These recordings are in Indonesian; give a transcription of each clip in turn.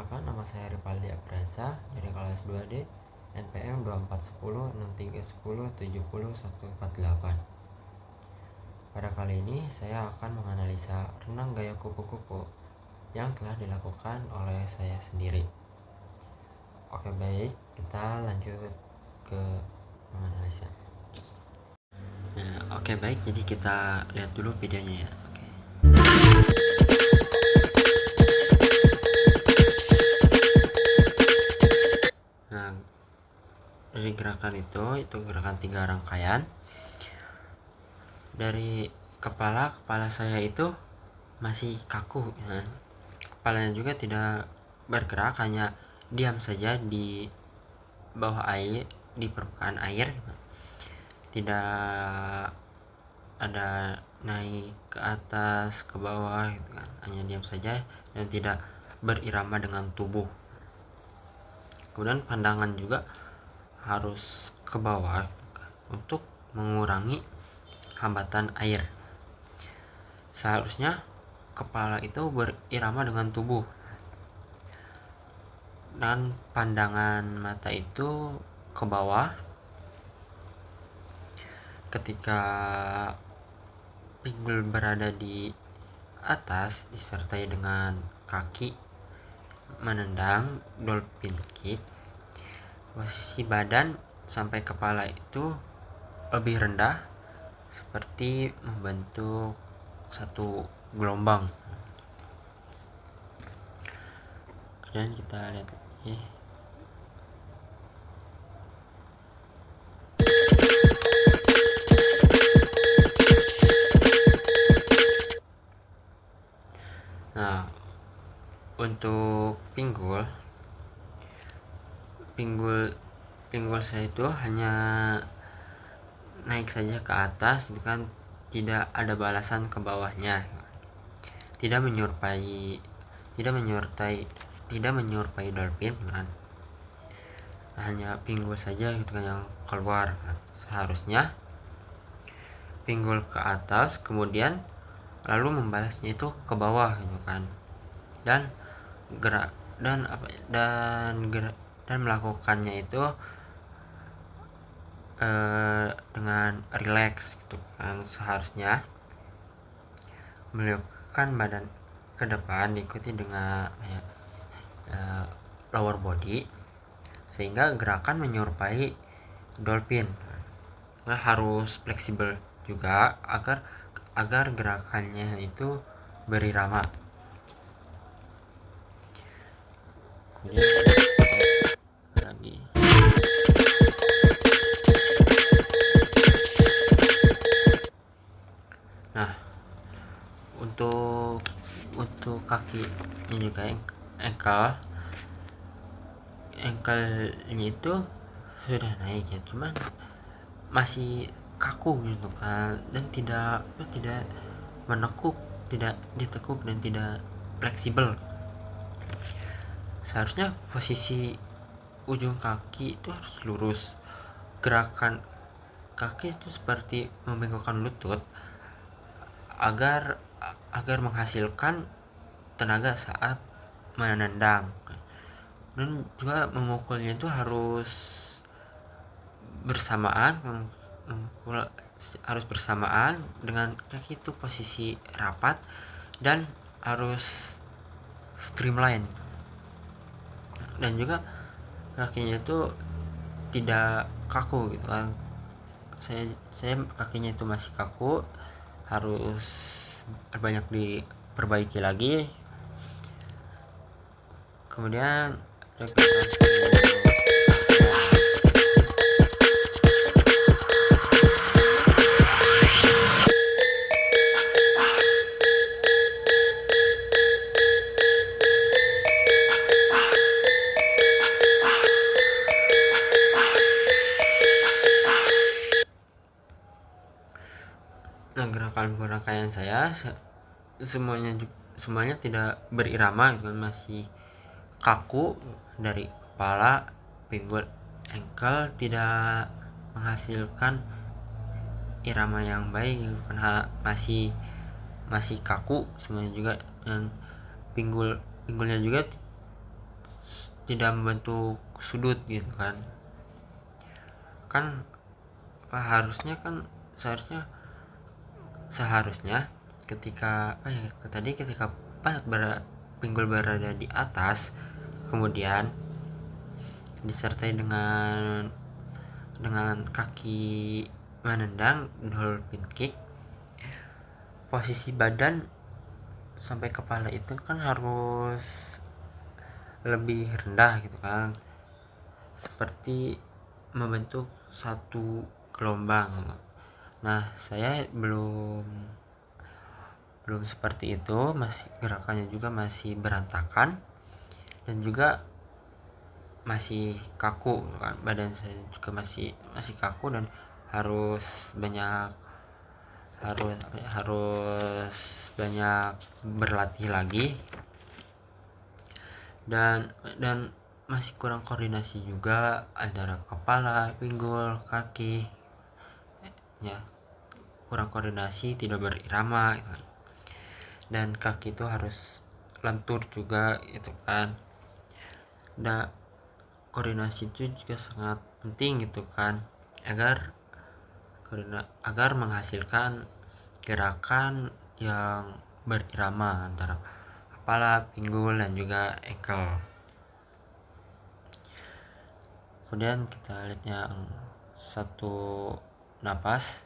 Perkenalkan, nama saya Ripaldi Apriansyah dari kelas 2D NPM 24106310704148. Pada kali ini saya akan menganalisa renang gaya kupu-kupu yang telah dilakukan oleh saya sendiri. Oke, baik, kita lanjut ke menganalisa. Oke, baik, jadi kita lihat dulu videonya ya. Dari gerakan itu gerakan 3 rangkaian. Dari kepala saya itu masih kaku ya. Kepalanya juga tidak bergerak, hanya diam saja di bawah air, di permukaan air, tidak ada naik ke atas ke bawah gitu kan, hanya diam saja dan tidak berirama dengan tubuh. Kemudian pandangan juga harus ke bawah untuk mengurangi hambatan air. Seharusnya kepala itu berirama dengan tubuh dan pandangan mata itu ke bawah ketika pinggul berada di atas disertai dengan kaki menendang dolphin kick. Posisi badan sampai kepala itu lebih rendah seperti membentuk satu gelombang. Kemudian kita lihat lagi. Nah, untuk pinggul saya itu hanya naik saja ke atas, itu kan tidak ada balasan ke bawahnya, tidak menyerupai dolphin kan. Hanya pinggul saja gitu kan yang keluar. Seharusnya pinggul ke atas kemudian lalu membalasnya itu ke bawah gitu kan, dan gerak dan melakukannya itu dengan relax gitu kan. Seharusnya melakukan badan ke depan diikuti dengan lower body sehingga gerakan menyerupai dolphin. Nah, harus fleksibel juga agar gerakannya itu berirama. Kemudian lagi. Nah, untuk kakinya juga ankle-nya itu sudah naik ya, cuman masih kaku gitu kan, dan tidak menekuk, tidak ditekuk dan tidak fleksibel. Seharusnya posisi ujung kaki itu harus lurus. Gerakan kaki itu seperti membengkokkan lutut agar menghasilkan tenaga saat menendang. Dan juga memukulnya itu harus bersamaan, dengan kaki itu posisi rapat dan harus streamline, dan juga kakinya itu tidak kaku gitu kan. Saya kakinya itu masih kaku, harus banyak diperbaiki lagi. Kemudian gerakan saya semuanya tidak berirama gitu, masih kaku. Dari kepala, pinggul, ankle tidak menghasilkan irama yang baik gitu kan, masih kaku semuanya juga. Dan pinggulnya juga tidak membentuk sudut gitu kan. Harusnya kan seharusnya ketika ketika pinggul berada di atas, kemudian disertai dengan kaki menendang dolphin kick, posisi badan sampai kepala itu kan harus lebih rendah gitu kan, seperti membentuk satu gelombang. Nah, saya belum seperti itu, masih gerakannya juga masih berantakan dan juga masih kaku kan, badan saya juga masih kaku dan harus banyak berlatih lagi, dan masih kurang koordinasi juga antara kepala, pinggul, kaki ya, kurang koordinasi, tidak berirama gitu kan. Dan kaki itu harus lentur juga gitu kan. Nah, koordinasi itu juga sangat penting gitu kan, agar menghasilkan gerakan yang berirama antara kepala, pinggul, dan juga ankle. Kemudian kita lihat yang satu napas.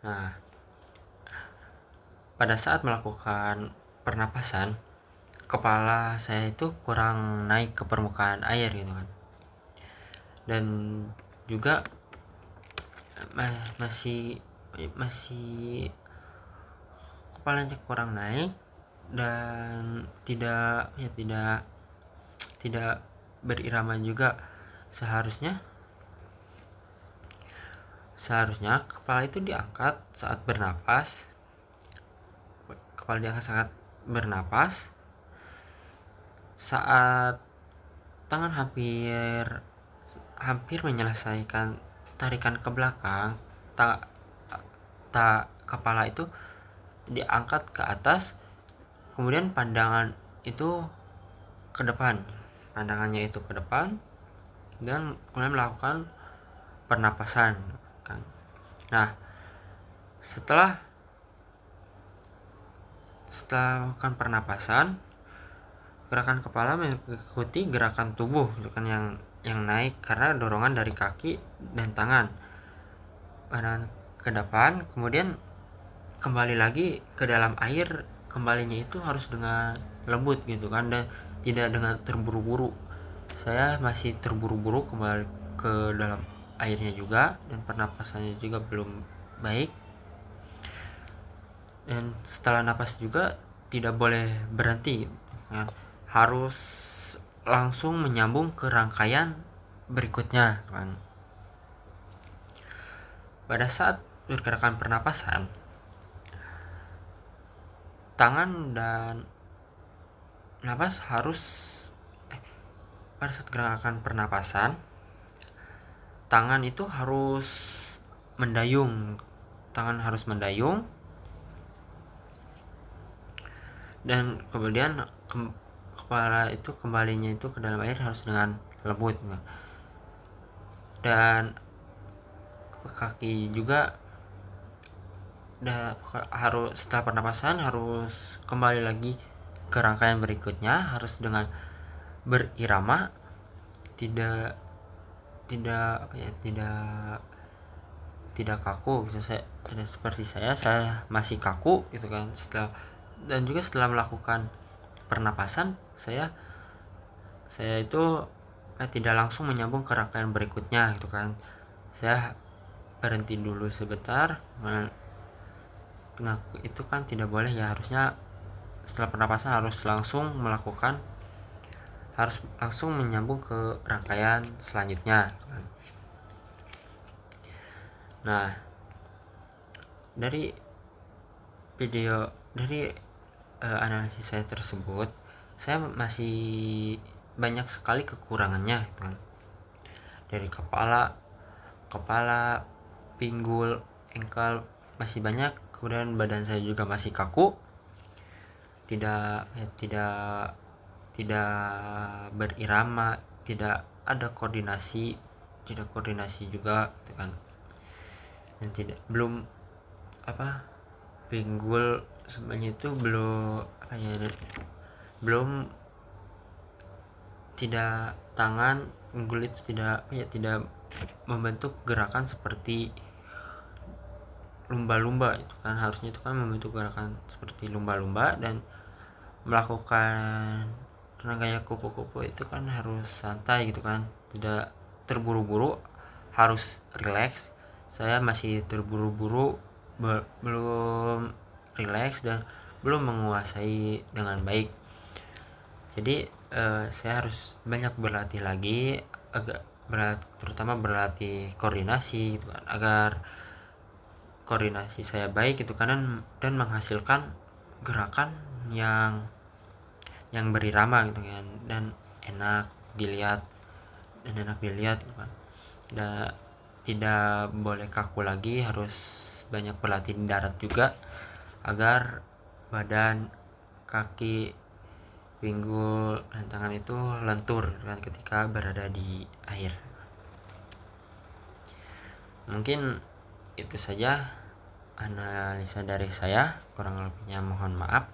Nah, pada saat melakukan pernapasan, kepala saya itu kurang naik ke permukaan air gitu kan, dan juga masih kepalanya kurang naik dan tidak berirama juga. Seharusnya kepala itu diangkat saat bernapas, saat tangan hampir menyelesaikan tarikan ke belakang, kepala itu diangkat ke atas, kemudian pandangannya itu ke depan, dan kemudian melakukan pernapasan kan. Nah, setelah melakukan pernapasan, gerakan kepala mengikuti gerakan tubuh kan, yang naik karena dorongan dari kaki dan tangan ke depan, kemudian kembali lagi ke dalam air. Kembalinya itu harus dengan lembut gitu kan, dan tidak dengan terburu-buru. Saya masih terburu-buru kembali ke dalam airnya juga, dan pernapasannya juga belum baik. Dan setelah napas juga tidak boleh berhenti kan, harus langsung menyambung ke rangkaian berikutnya kan. Pada saat bergerakan pernapasan, tangan dan napas pada saat gerakan pernapasan, tangan itu harus mendayung, dan kemudian kepala itu kembalinya itu ke dalam air harus dengan lembut, dan kaki juga harus setelah pernapasan harus kembali lagi ke rangkaian berikutnya, harus dengan berirama, tidak kaku. Tidak seperti saya masih kaku gitu kan. Setelah melakukan pernapasan, saya itu tidak langsung menyambung ke rangkaian berikutnya gitu kan. Saya berhenti dulu sebentar. Nah, itu kan tidak boleh ya, harusnya setelah pernapasan harus langsung menyambung ke rangkaian selanjutnya. Nah, dari analisis saya tersebut, saya masih banyak sekali kekurangannya kan. Dari kepala kepala, pinggul, ankle masih banyak, kemudian badan saya juga masih kaku, tidak berirama, tidak ada koordinasi juga gitu kan. Dan belum pinggul semuanya itu belum tidak tangan pinggul itu tidak membentuk gerakan seperti lumba-lumba itu kan. Harusnya itu kan membentuk gerakan seperti lumba-lumba, dan melakukan tenaga kupu-kupu itu kan harus santai gitu kan, tidak terburu-buru, harus relax. Saya masih terburu-buru, belum relax dan belum menguasai dengan baik. Jadi saya harus banyak berlatih lagi, terutama berlatih koordinasi gitu kan, agar koordinasi saya baik gitu kan, dan menghasilkan gerakan yang berirama gitu kan, dan enak dilihat gitu kan. Dan tidak boleh kaku lagi, harus banyak berlatih di darat juga agar badan, kaki, pinggul, dan tangan itu lentur kan ketika berada di air. Mungkin itu saja analisa dari saya, kurang lebihnya mohon maaf.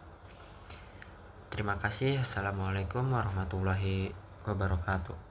Terima kasih. Assalamualaikum warahmatullahi wabarakatuh.